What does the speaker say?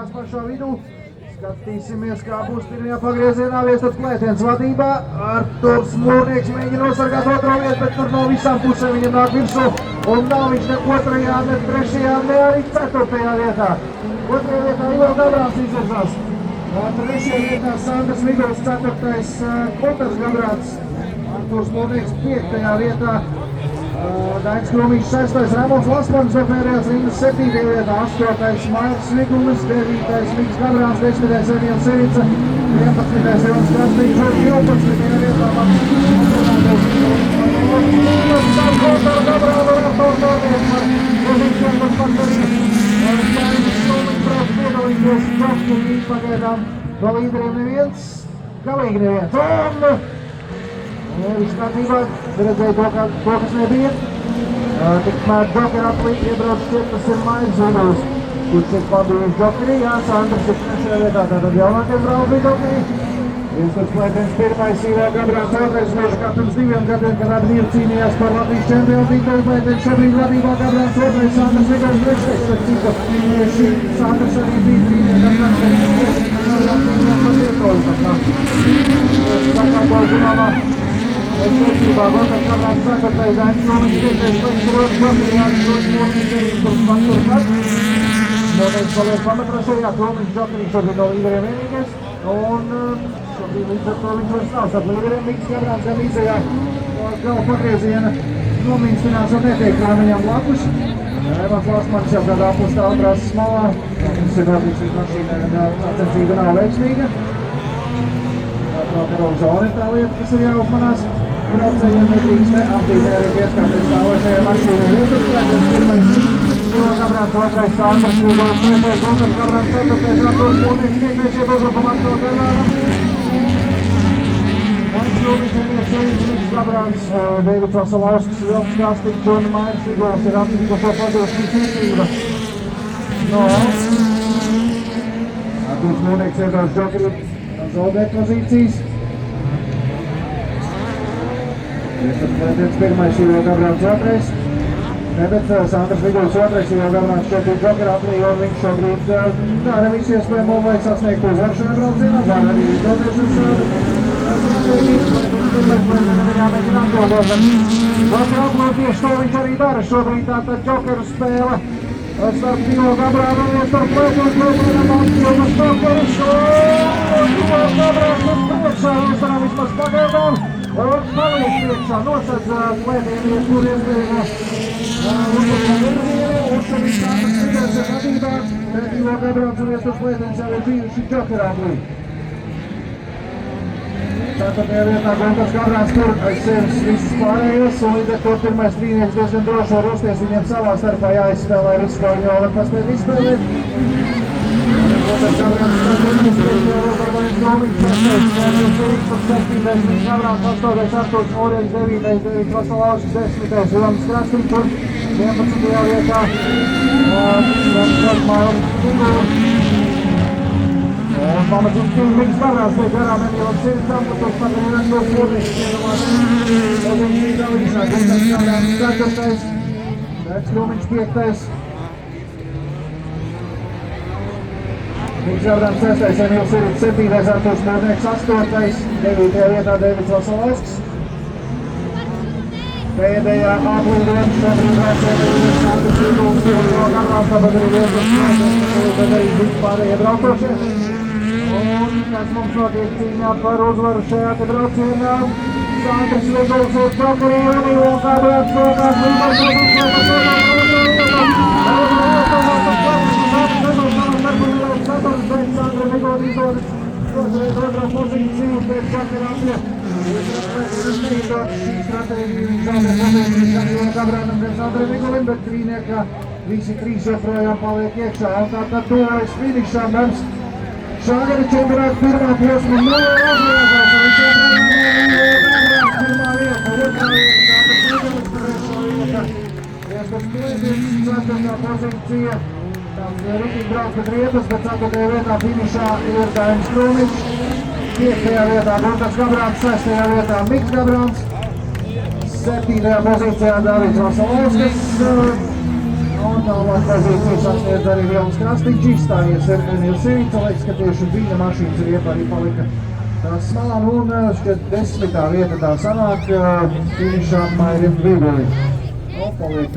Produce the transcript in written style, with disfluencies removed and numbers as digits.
Pašā vidū. Skatīsimies, kā būs pirmajā pagriezienā Viestas Klētienes vadībā. Arturs Mūrnieks mēģina nosargāt otro vietu, bet tur no visām pusēm viņam nāk virsū. Un nav viņš ne otrajā, ne trešajā, ne arī ceturtajā vietā. Otrajā vietā Ivo Gabrāns izvirzās. Trešajā vietā Sandrs Vigols, ceturtais Kotars Gabrāns. Arturs Mūrnieks piektajā vietā. Dainis Krūmiņš 6. Ramons Lasmanis apmērījās rindas 7. vietā, 8. Mairs Vigulis, 9. Miks Gabrāns, 10. Emīls Sevica, 11. Jonas Krastīņš, 12. vietā Maks Pagaidām no līderiem neviens, galīgi neviens. Viss kārtībā, redzēja to, kas nebija. Tikmēr Džokera aplī iebrauc šķiet, tas ir Mairs Vigulis, kurš ir pabijis Džokerī. Sandrs ir trešajā vietā, tātad jaunākais brauc bija Džokerī. Viestas Klētienes pirmais Ivo Gabrāns, otrais Meža kā pirms 2 gadiem, kad abi divi cīnījās par Latvijas čempionu tīklu. Klētienes šobrīd vadībā Gabrāns, otrais Sandrs Vigulis, trešais, tad cita tieši Sandrs arī bija trīniekā Vecībā Gotas Gabrāns 4. Dainis Krūmiņš 5. Mairs Vigulis, 2. Jānis Mūrnieks 9. kurš turpat. Mūrnieks paliek pamatrašajā, Krūmiņš Džokerī šobrīd no līderiem vienīgais. Un šobrīd līdz ar to viņš vairs nav starp līderiem. Miks Gabrāns gan līdzējā gala pagrieziena nomīkstinās un netiek Krūmiņam blakus. Evans Lasmanis jau kādā apustā atrās smalā. Mums ir notiks līdz mašīnai, sacensība nav veiksmīga. Vēl zona ir tā lieta, kas ir jāuzmanās. Braucējiem nedrīkst neapdīdē arī pieskārties stāvošajai mašīnai. Viestas Klētienes pirmais Ivo Gabrāns, otrais Sandrs Vigulis, 3. Gotas Gabrāns, 4. Arturs Mūrnieks, 5. iebildumu Marko Gerlānam. Dainis Krūmiņš, Emīls Sevics, Miks Gabrāns, Deivids Vasalauskas, Vilks Krastīņš un Mairs Vigulis ir atlikušo padošanu cīnība. Arturs Mūrnieks iebrauc Džokerī, zaudēt pozīcijas. Viestas Klētienes pirmais Ivo Gabrāns, 2. Bet Sandrs Vigulis 2. Ivo Gabrāns šobrīd Džokera aplī, un viņš šobrīd dara visu iespējamo, lai sasniegtu uzvaru šajā braucienā. Dara arī izdoties uz Džokera tieši to viņš arī dara. Šobrīd tātad Džokera spēle starp Ivo Gabrānu un starp Klētienes Jonas Džokeris. Ivo Gabrāns uz priekšā, mēs varam vismaz pagaidām. Un paliek priekšā, nosedz Klētienes, kur iespējamo un šobrīd Sandrs Vigulis ir vadībā. Ivo Gabrāns un Viestas Klētienes jau ir bijuši Džokera aplī. Ceturtajā vietā Gotas Gabrāns tur aiz sevis viss pārējos, un līdz ar to pirmais trīnieks diezgan droši var rosties, viņiem savā starpā jāizspēlē viss, ko viņi vēl var paspēt izspēlēt. Gotas Gabrāns Dainis Krūmiņš 6. Emīls Sevics, 7. Miks Gabrāns, 8. Arturs Mūrnieks, 9. Deivids Vasalauskas, 10. Jonas Krastīņš un 11. vietā Mairs Vigulis. Un pamatīgs Miks Gabrāns tiek garām Emīlam Sevicam, bet tos pat arī Arturs Mūrnieks iedomās. Paldies līdz Gotas Gabrāns 4. Dainis Krūmiņš 5. Miks Gabrāns 6. Emīls Sevics 7. Arturs Mūrnieks 8. 9. vietā Deivids Vasalauskas. Pēdējā aplīdiem šobrīd braucēja Sandrs Vigulis, Ivo Gabrāns, tāpat arī Viestas Klētienes, tad arī visi pārējie braucošie. Un kas mums notiek cīņā par uzvaru šajā te braucienā. Sandrs Vigulis ir Džokerī un Ivo Gabrāns rokās otrā pozīcija pēc Džokera apļa. Šī stratēģija viņš zaudē pozīcijas gan Ivo Gabrānam, gan Sandram Vigulim, bet trīniekā visi trīs joprojām paliek iekšā. Un tātad tuvojas finišam mums šā gada čempionāta pirmā posma nav atliekās. Viņš joprojām Ivo Gabrāns pirmā vieta, otrā vieta, Sandrs Vigulis trešā vieta. Viestas Klētienes 4. pozīcija. Rītīgi brauc pēc riepas, bet 4. vietā finišā ir Dainis Krūmiņš. 5. vietā Guntas Gabrāns, 6. vietā Miks Gabrāns. 7. pozīcijā Davids Vasalovskis. Un tālāk pozīcijas sasniedz arī Vilnis Krastiņš, izstājies Emīls Sīvica, liekas, ka tieši viņa mašīnas riepa arī palika tās malā. Un šķiet 10. vieta tā sanāk finišā Mairim Vigulim. Paliek